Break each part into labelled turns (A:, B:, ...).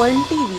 A: A1 TV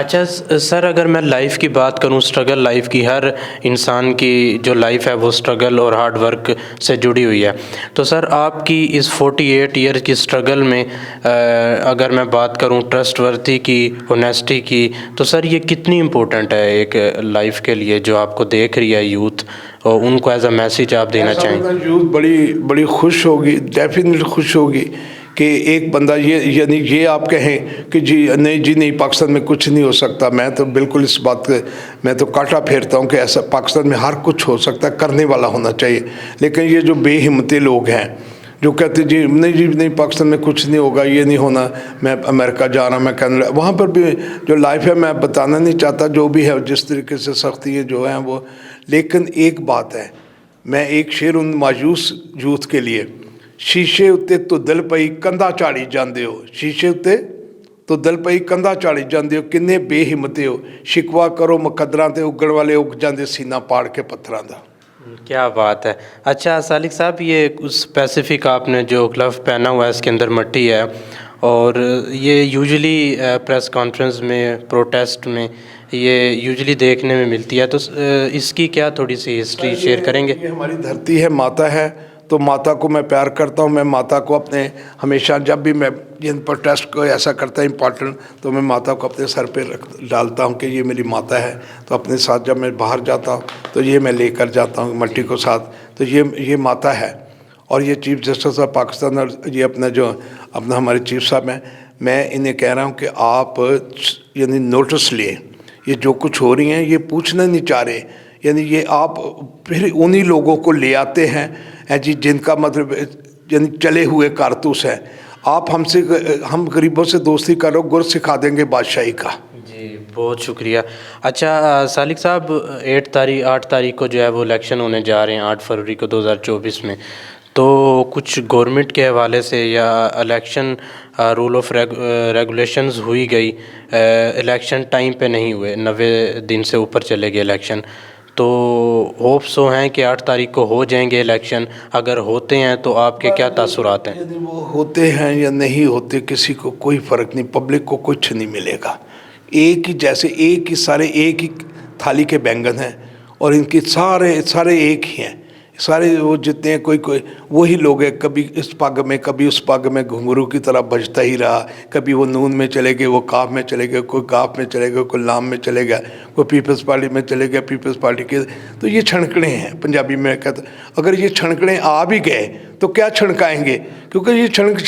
B: اچھا سر، اگر میں لائف کی بات کروں، اسٹرگل لائف کی، ہر انسان کی جو لائف ہے وہ اسٹرگل اور ہارڈ ورک سے جڑی ہوئی ہے، تو سر آپ کی اس 48 ایئر کی اسٹرگل میں اگر میں بات کروں ٹرسٹ ورتھی کی، اونیسٹی کی، تو سر یہ کتنی امپورٹنٹ ہے ایک لائف کے لیے جو آپ کو دیکھ رہی ہے یوتھ، اور ان کو ایز اے میسیج آپ دینا چاہیں؟
C: یوتھ بڑی خوش ہوگی، ڈیفینیٹ خوش ہوگی کہ ایک بندہ یعنی یہ آپ کہیں کہ جی نہیں پاکستان میں کچھ نہیں ہو سکتا. میں تو بالکل اس بات کے میں تو کاٹا پھیرتا ہوں کہ ایسا پاکستان میں ہر کچھ ہو سکتا ہے، کرنے والا ہونا چاہیے. لیکن یہ جو بے ہمتی لوگ ہیں جو کہتے جی نہیں پاکستان میں کچھ نہیں ہوگا، یہ نہیں ہونا، میں امریکہ جا رہا ہوں، میں کینیڈا، وہاں پر بھی جو لائف ہے میں بتانا نہیں چاہتا جو بھی ہے جس طریقے سے سختیاں جو ہیں وہ. لیکن ایک بات ہے، میں ایک شعر ان مایوس یوتھ کے لیے، شیشے اتے تو دل پئی کندا چاڑی جاندے ہو، شیشے اتے تو دل پئی کندا چاڑی جاندے ہو، کنے بے ہمتے ہو، شکوا کرو مقدراں تے اگڑ والے اگ جاندے سینہ پاڑ کے پتھراں دا.
B: کیا بات ہے. اچھا سالک صاحب، یہ اسپیسیفک آپ نے جو گلو پہنا ہوا ہے اس کے اندر مٹی ہے، اور یہ یوزلی پریس کانفرنس میں، پروٹیسٹ میں یہ یوزلی دیکھنے میں ملتی ہے، تو اس کی کیا تھوڑی سی ہسٹری شیئر کریں گے؟
C: یہ ہماری دھرتی ہے، ماتا ہے، تو ماتا کو میں پیار کرتا ہوں. میں ماتا کو اپنے ہمیشہ جب بھی میں ان پروٹیسٹ کو ایسا کرتا ہے امپورٹنٹ، تو میں ماتا کو اپنے سر پہ ڈالتا ہوں کہ یہ میری ماتا ہے. تو اپنے ساتھ جب میں باہر جاتا ہوں تو یہ میں لے کر جاتا ہوں مٹی کو ساتھ، تو یہ ماتا ہے. اور یہ چیف جسٹس آف پاکستان، اور یہ اپنا ہمارے چیف صاحب ہیں، میں انہیں کہہ رہا ہوں کہ آپ یعنی نوٹس لیں، یہ جو کچھ ہو رہی ہیں یہ پوچھنا نہیں چاہ رہے، یعنی یہ آپ پھر انہی لوگوں کو لے آتے ہیں جی جن کا مطلب یعنی چلے ہوئے کارتوس ہیں. آپ ہم غریبوں سے دوستی کرو، گر سکھا دیں گے بادشاہی کا.
B: جی بہت شکریہ. اچھا سالک صاحب، 8 تاریخ کو جو ہے وہ الیکشن ہونے جا رہے ہیں، 8 فروری کو 2024 میں، تو کچھ گورنمنٹ کے حوالے سے یا الیکشن رول آف ریگولیشنز ہوئی گئی، الیکشن ٹائم پہ نہیں ہوئے، 90 دن سے اوپر چلے گئے الیکشن، تو ہوپ سو ہیں کہ 8 تاریخ کو ہو جائیں گے الیکشن. اگر ہوتے ہیں تو آپ کے کیا تاثرات ہیں؟
C: یعنی وہ ہوتے ہیں یا نہیں ہوتے کسی کو کوئی فرق نہیں، پبلک کو کچھ نہیں ملے گا. ایک ہی جیسے ایک ہی تھالی کے بینگن ہیں، اور ان کے سارے ایک ہی ہیں، سارے وہ جتنے ہیں کوئی وہی لوگ ہیں. کبھی اس پگ میں کبھی اس پگ میں گھنگرو کی طرح بجتا ہی رہا. کبھی وہ نون میں چلے گئے، وہ کاف میں چلے گئے، کوئی کاف میں چلے گئے، کوئی لام میں چلے گیا، کوئی پیپلز پارٹی میں چلے گیا، پیپلز پارٹی کے. تو یہ چھڑکنے ہیں، پنجابی میں کہتے ہیں اگر یہ چھڑکنے آ بھی گئے تو کیا چھڑکائیں گے، کیونکہ یہ چھڑک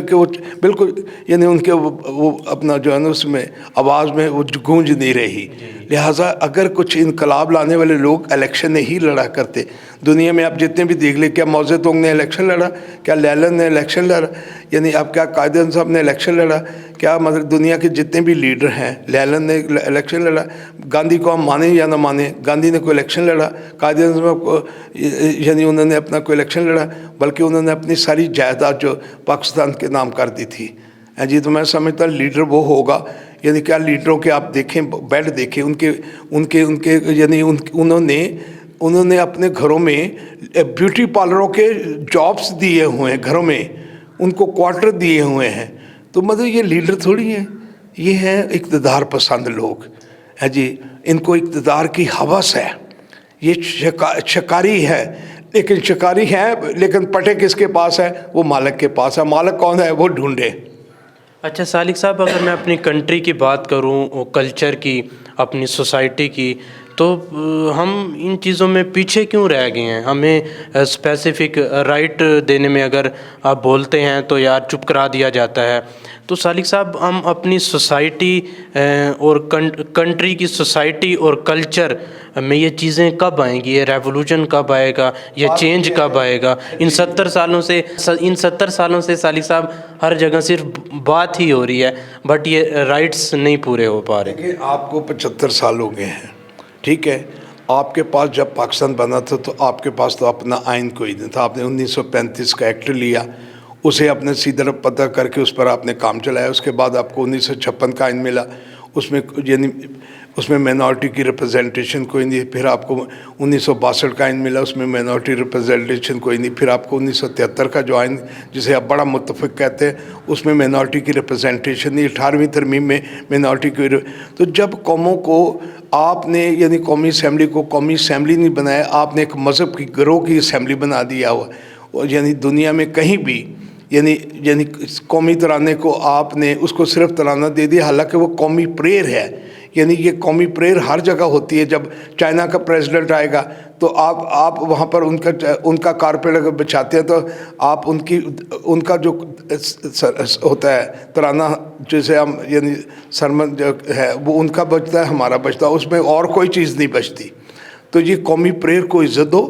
C: کے وہ بالکل یعنی ان کے وہ اپنا جو ہے نا اس میں آواز میں وہ گونج نہیں رہی. لہٰذا اگر کچھ انقلاب لانے والے لوگ الیکشن نہیں لڑا کرتے، دنیا میں آپ جتنے بھی دیکھ لیں، کیا موزے تونگ نے الیکشن لڑا، کیا لیلن نے الیکشن لڑا، یعنی اب کیا قائد صاحب نے الیکشن لڑا، کیا مطلب دنیا کے جتنے بھی لیڈر ہیں، لیلن نے الیکشن لڑا. گاندھی کو ہم مانیں یا نہ مانیں، گاندھی نے کوئی الیکشن لڑا، قائد اعظم کو یعنی انہوں نے اپنا کوئی الیکشن لڑا، بلکہ انہوں نے اپنی ساری جائیداد جو پاکستان کے نام کر دی تھی. جی تو میں سمجھتا ہوں لیڈر وہ ہوگا، یعنی کیا لیڈروں کے آپ دیکھیں بیڈ دیکھیں ان کے یعنی انہوں نے اپنے گھروں میں بیوٹی پارلروں کے جابس دیے ہوئے ہیں، گھروں میں ان کو کوارٹر دیے ہوئے ہیں. تو مطلب یہ لیڈر تھوڑی ہیں، یہ ہیں اقتدار پسند لوگ ہیں جی. ان کو اقتدار کی ہوس ہے، یہ شکاری ہے، لیکن شکاری ہے لیکن پٹے کس کے پاس ہے؟ وہ مالک کے پاس ہے. مالک کون ہے؟ وہ ڈھونڈے.
B: اچھا سالک صاحب، اگر میں اپنی کنٹری کی بات کروں، کلچر کی، اپنی سوسائٹی کی، تو ہم ان چیزوں میں پیچھے کیوں رہ گئے ہیں؟ ہمیں اسپیسیفک رائٹ دینے میں اگر آپ بولتے ہیں تو یار چپ کرا دیا جاتا ہے. تو سالک صاحب، ہم اپنی سوسائٹی اور کنٹری کی سوسائٹی اور کلچر میں یہ چیزیں کب آئیں گی؟ یہ ریولوشن کب آئے گا؟ یہ چینج کب آئے گا؟ ان 70 سالوں سے سالک صاحب ہر جگہ صرف بات ہی ہو رہی ہے، بٹ یہ رائٹس نہیں پورے ہو پا رہے.
C: دیکھیں، آپ کو 75 سال ہو گئے ہیں، ٹھیک ہے. آپ کے پاس جب پاکستان بنا تھا تو آپ کے پاس تو اپنا آئین کوئی نہیں تھا. آپ نے 1935 کا ایکٹ لیا، اسے آپ نے سیدھا پتہ کر کے اس پر آپ نے کام چلایا. اس کے بعد آپ کو 1956 کا آئین ملا، اس میں یعنی اس میں مینارٹی کی ریپرزنٹیشن کوئی نہیں. پھر آپ کو 1962 کا آئین ملا, اس میں مینارٹی ریپرزنٹیشن کوئی نہیں. پھر آپ کو 1973 کا جو آئین جسے آپ بڑا متفق کہتے ہیں, اس میں مینارٹی کی ریپرزنٹیشن نہیں. 18ویں ترمیم میں مینارٹی کی. تو جب قوموں کو آپ نے یعنی قومی اسمبلی کو قومی اسمبلی نہیں بنایا, آپ نے ایک مذہب کی گروہ کی اسمبلی بنا دیا ہوا. یعنی دنیا میں کہیں بھی یعنی قومی ترانے کو آپ نے اس کو صرف ترانہ دے دیا, حالانکہ وہ قومی پریئر ہے. یعنی یہ قومی پریئر ہر جگہ ہوتی ہے. جب چائنا کا پریزیڈنٹ آئے گا تو آپ وہاں پر ان کا کارپیٹ اگر بچھاتے ہیں تو آپ ان کا جو ہوتا ہے ترانہ جسے ہم یعنی سرمن جو ہے وہ ان کا بجتا ہے, ہمارا بجتا ہے, اس میں اور کوئی چیز نہیں بچتی. تو یہ قومی پریئر کو عزت دو.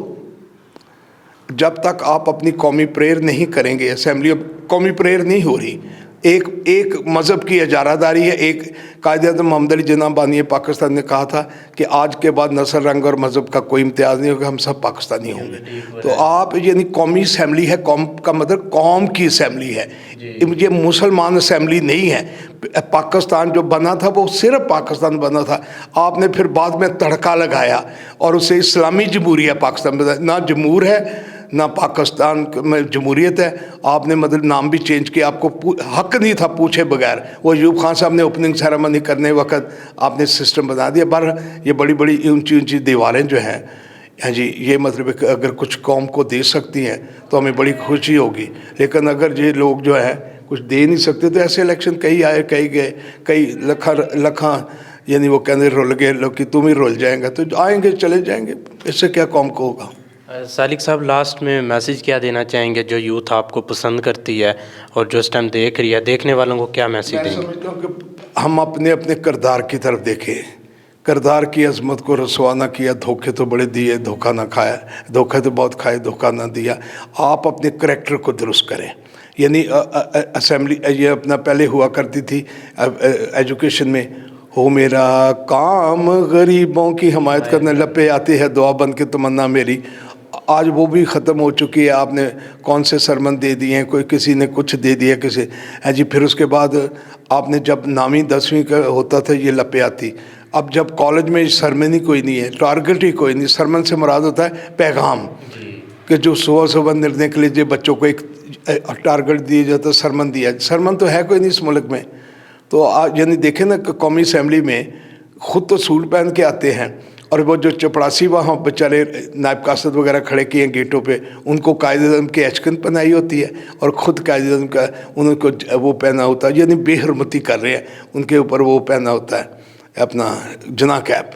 C: جب تک آپ اپنی قومی پریئر نہیں کریں گے, اسمبلی اب قومی پریئر نہیں ہو رہی, ایک مذہب کی اجارہ داری ہے. ایک قائد اعظم محمد علی جناح بانی پاکستان نے کہا تھا کہ آج کے بعد نسل, رنگ اور مذہب کا کوئی امتیاز نہیں ہوگا, ہم سب پاکستانی ہوں گے. تو آپ یعنی قومی اسمبلی ہے, قوم کا مطلب قوم کی اسمبلی ہے, یہ مسلمان اسمبلی نہیں ہے. پاکستان جو بنا تھا وہ صرف پاکستان بنا تھا. آپ نے پھر بعد میں تڑکا لگایا اور اسے اسلامی جمہوریہ پاکستان بنا. نہ جمہور ہے نہ پاکستان میں جمہوریت ہے. آپ نے مطلب نام بھی چینج کیا, آپ کو حق نہیں تھا پوچھے بغیر. وہ ایوب خان صاحب نے اوپننگ سیرمنی کرنے وقت آپ نے سسٹم بنا دیا. پر یہ بڑی بڑی اونچی اونچی دیواریں جو ہیں, ہاں جی, یہ مطلب اگر کچھ قوم کو دے سکتی ہیں تو ہمیں بڑی خوشی ہوگی. لیکن اگر یہ لوگ جو ہے کچھ دے نہیں سکتے تو ایسے الیکشن کئی آئے کئی گئے, کئی لکھاں یعنی وہ کہنے رول گئے لوگ کہ تم ہی رول جائیں گا. تو آئیں گے چلے جائیں گے, اس سے کیا قوم کو ہوگا.
B: سالک صاحب لاسٹ میں میسیج کیا دینا چاہیں گے جو یوتھ آپ کو پسند کرتی ہے اور جو اس ٹائم دیکھ رہی ہے, دیکھنے والوں کو کیا میسیج دیں گے؟
C: میں سمجھتا ہوں کہ ہم اپنے کردار کی طرف دیکھیں. کردار کی عظمت کو رسوا نہ کیا, دھوکے تو بڑے دیے, دھوکہ نہ کھایا, دھوکے تو بہت کھائے, دھوکہ نہ دیا. آپ اپنے کریکٹر کو درست کریں. یعنی اسمبلی یہ اپنا پہلے ہوا کرتی تھی ایجوکیشن میں, ہو میرا کام غریبوں کی حمایت کرنے, لپے آتی ہے دعا بن کے تمنا میری. آج وہ بھی ختم ہو چکی ہے. آپ نے کون سے سرمن دے دیے ہیں, کوئی کسی نے کچھ دے دیا کسی جی. پھر اس کے بعد آپ نے جب 9ویں 10ویں کا ہوتا تھا یہ لپے آتی. اب جب کالج میں سرمن ہی کوئی نہیں ہے, ٹارگٹ ہی کوئی نہیں. سرمن سے مراد ہوتا ہے پیغام, کہ جو صبح نرنے کے لیے بچوں کو ایک ٹارگٹ دیا جاتا ہے, سرمن دیا. سرمن تو ہے کوئی نہیں اس ملک میں. تو یعنی دیکھیں نا قومی اسمبلی میں خود تو سوٹ پہن کے آتے ہیں, اور وہ جو چپڑاسی وہاں بیچارے نائب قاصد وغیرہ کھڑے کیے ہیں گیٹوں پہ, ان کو قائد اعظم کی ایچکن پہنائی ہوتی ہے اور خود قائد اعظم کا ان کو وہ پہنا ہوتا ہے. یعنی بے حرمتی کر رہے ہیں, ان کے اوپر وہ پہنا ہوتا ہے اپنا جنا کیپ,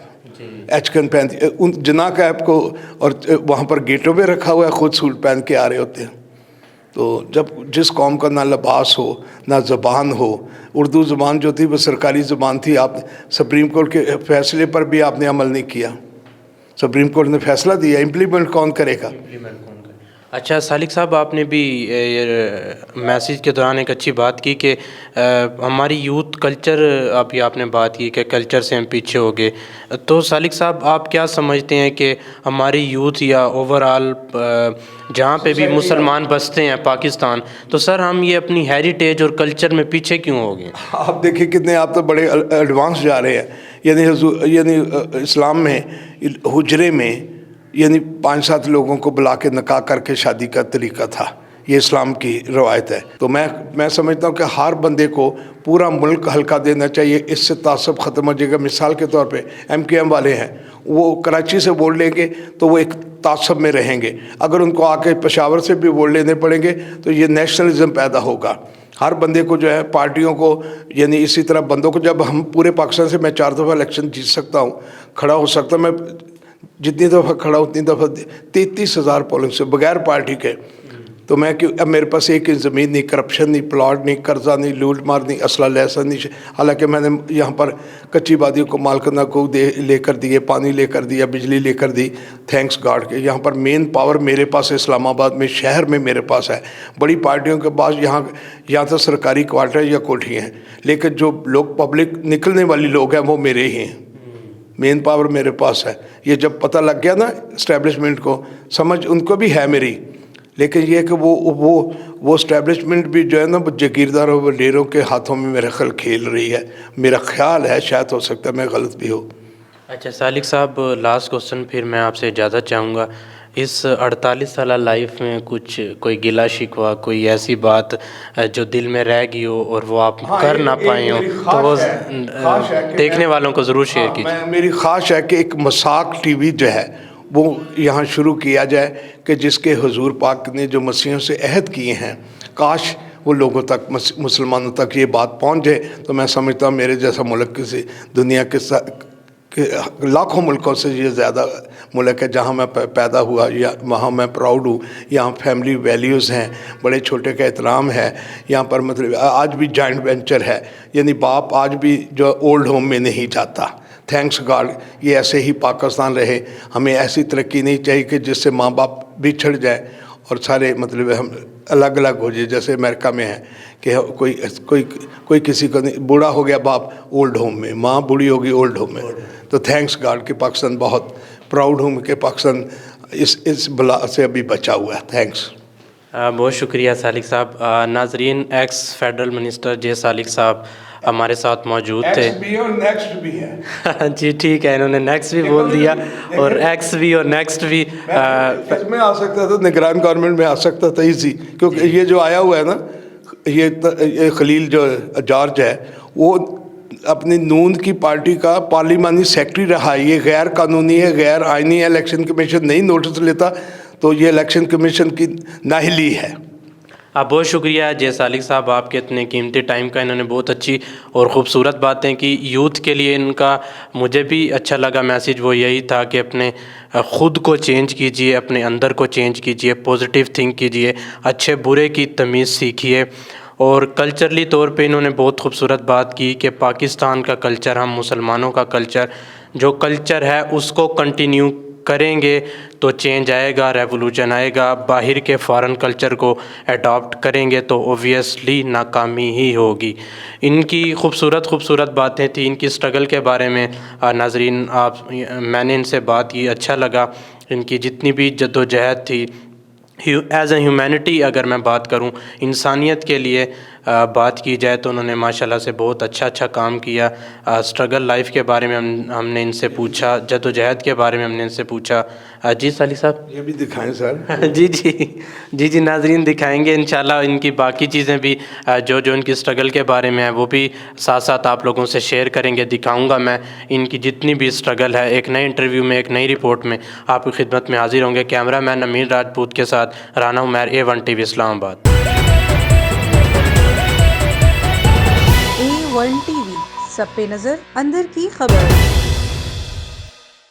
C: ایچکن پہنتی ان جنا کیپ کو, اور وہاں پر گیٹوں پہ رکھا ہوا ہے, خود سوٹ پہن کے آ رہے ہوتے ہیں. تو جب جس قوم کا نہ لباس ہو نہ زبان ہو, اردو زبان جو تھی وہ سرکاری زبان تھی. آپ سپریم کورٹ کے فیصلے پر بھی آپ نے عمل نہیں کیا. سپریم کورٹ نے فیصلہ دیا, امپلیمنٹ کون کرے گا؟
B: اچھا سالک صاحب, آپ نے بھی میسیج کے دوران ایک اچھی بات کی کہ ہماری یوتھ کلچر, آپ نے بات کی کہ کلچر سے ہم پیچھے ہو گئے. تو سالک صاحب آپ کیا سمجھتے ہیں کہ ہماری یوتھ یا اوور آل جہاں پہ بھی مسلمان بستے ہیں پاکستان, تو سر ہم یہ اپنی ہیریٹیج اور کلچر میں پیچھے کیوں ہو گئے؟
C: آپ دیکھیں کتنے, آپ تو بڑے ایڈوانس جا رہے ہیں. یعنی اسلام میں حجرے میں یعنی 5-7 لوگوں کو بلا کے نکاح کر کے شادی کا طریقہ تھا. یہ اسلام کی روایت ہے. تو میں سمجھتا ہوں کہ ہر بندے کو پورا ملک ہلکا دینا چاہیے, اس سے تعصب ختم ہو جائے گا. مثال کے طور پہ MKM والے ہیں, وہ کراچی سے ووٹ لیں گے تو وہ ایک تعصب میں رہیں گے. اگر ان کو آ کے پشاور سے بھی ووٹ لینے پڑیں گے تو یہ نیشنلزم پیدا ہوگا. ہر بندے کو جو ہے پارٹیوں کو یعنی اسی طرح بندوں کو, جب ہم پورے پاکستان سے میں 4 دفعہ الیکشن جیت سکتا ہوں, کھڑا ہو سکتا ہوں, میں جتنی دفعہ کھڑا اتنی دفعہ 33,000 پولنگ سے بغیر پارٹی کے. تو میں کہ اب میرے پاس ایک زمین نہیں, کرپشن نہیں, پلاٹ نہیں, قرضہ نہیں, لوٹ مار نہیں, اسلحہ لائسنس نہیں. حالانکہ میں نے یہاں پر کچی بادیوں کو مالکنہ کو لے کر دیے, پانی لے کر دیا, بجلی لے کر دی, تھینکس گاڈ کے. یہاں پر مین پاور میرے پاس ہے, اسلام آباد میں شہر میں میرے پاس ہے. بڑی پارٹیوں کے پاس یہاں تو سرکاری کوارٹر یا کوٹھی ہیں, لیکن جو لوگ پبلک نکلنے والی لوگ ہیں وہ میرے ہی ہیں. مین پاور میرے پاس ہے. یہ جب پتہ لگ گیا نا اسٹیبلشمنٹ کو, سمجھ ان کو بھی ہے میری, لیکن یہ کہ وہ وہ اسٹیبلشمنٹ بھی جو ہے نا وہ جگیردار و وڈیروں کے ہاتھوں میں میرا خیال کھیل رہی ہے. میرا خیال ہے, شاید ہو سکتا ہے میں غلط بھی ہوں.
B: اچھا سالک صاحب, لاسٹ کوسچن پھر میں آپ سے اجازت چاہوں گا. اس 48 سالہ لائف میں کچھ کوئی گلہ شکوہ, کوئی ایسی بات جو دل میں رہ گئی ہو اور وہ آپ کر نہ پائے ہوں, تو وہ دیکھنے والوں کو ضرور شیئر کیجیے.
C: میری خواہش ہے کہ ایک مساق ٹی وی جو ہے وہ یہاں شروع کیا جائے, کہ جس کے حضور پاک نے جو مسیحوں سے عہد کیے ہیں, کاش وہ لوگوں تک, مسلمانوں تک یہ بات پہنچ جائے. تو میں سمجھتا ہوں میرے جیسا ملک کسی دنیا کے لاکھوں ملکوں سے یہ زیادہ ملک ہے جہاں میں پیدا ہوا, یا وہاں میں پراؤڈ ہوں. یہاں فیملی ویلیوز ہیں, بڑے چھوٹے کا احترام ہے. یہاں پر مطلب آج بھی جوائنٹ وینچر ہے, یعنی باپ آج بھی جو اولڈ ہوم میں نہیں جاتا. تھینکس گاڈ یہ ایسے ہی پاکستان رہے. ہمیں ایسی ترقی نہیں چاہیے کہ جس سے ماں باپ بچھڑ جائیں اور سارے مطلب ہم الگ الگ ہو جائے, جیسے امریکہ میں ہے کہ کوئی کسی کو نہیں, بوڑھا ہو گیا باپ اولڈ ہوم میں, ماں بوڑھی ہوگی اولڈ ہوم میں. تو تھینکس گاڈ کہ پاکستان, بہت پراؤڈ ہوں کہ پاکستان اس بلا سے ابھی بچا ہوا ہے. تھینکس.
B: بہت شکریہ سالک صاحب. ناظرین, ایکس فیڈرل منسٹر جے سالک صاحب ہمارے ساتھ موجود تھے.
C: ایکس بھی اور نیکسٹ بھی ہے.
B: جی ٹھیک ہے, انہوں نے نیکسٹ بھی بول دیا, اور ایکس بھی اور نیکسٹ بھی.
C: میں آ سکتا تھا, نگران گورنمنٹ میں آ سکتا تھا ایزی, کیونکہ یہ جو آیا ہوا ہے نا, یہ خلیل جو جارج ہے, وہ اپنی نون کی پارٹی کا پارلیمانی سیکرٹری رہا ہے. یہ غیر قانونی ہے, غیر آئینی ہے. الیکشن کمیشن نہیں نوٹس لیتا, تو یہ الیکشن کمیشن کی نااہلی ہے.
B: بہت شکریہ جے سالک صاحب, آپ کے اتنے قیمتی ٹائم کا. انہوں نے بہت اچھی اور خوبصورت باتیں کی یوتھ کے لیے. ان کا مجھے بھی اچھا لگا میسیج, وہ یہی تھا کہ اپنے خود کو چینج کیجئے, اپنے اندر کو چینج کیجئے, پازیٹیو تھنک کیجئے, اچھے برے کی تمیز سیکھیے. اور کلچرلی طور پہ انہوں نے بہت خوبصورت بات کی کہ پاکستان کا کلچر, ہم مسلمانوں کا کلچر, جو کلچر ہے اس کو کنٹینیو کریں گے تو چینج آئے گا, ریولوشن آئے گا. باہر کے فارن کلچر کو اڈاپٹ کریں گے تو اوبویسلی ناکامی ہی ہوگی. ان کی خوبصورت باتیں تھیں. ان کی سٹرگل کے بارے میں ناظرین میں نے ان سے بات کی, اچھا لگا. ان کی جتنی بھی جد و جہد تھی, ایز اے ہیومینٹی اگر میں بات کروں, انسانیت کے لیے بات کی جائے, تو انہوں نے ماشاءاللہ سے بہت اچھا کام کیا. سٹرگل لائف کے بارے میں ہم نے ان سے پوچھا, جد و جہد کے بارے میں ہم نے ان سے پوچھا. جی سالک صاحب,
C: یہ بھی دکھائیں سر.
B: جی ناظرین دکھائیں گے انشاءاللہ. ان کی باقی چیزیں بھی جو ان کی سٹرگل کے بارے میں ہے وہ بھی ساتھ ساتھ آپ لوگوں سے شیئر کریں گے, دکھاؤں گا میں ان کی جتنی بھی سٹرگل ہے. ایک نئے انٹرویو میں, ایک نئی رپورٹ میں آپ کی خدمت میں حاضر ہوں گے. کیمرہ مین امین راجپوت کے ساتھ رانا عمیر, A1 TV اسلام آباد.
A: A1 TV, سب پہ نظر, اندر کی خبر.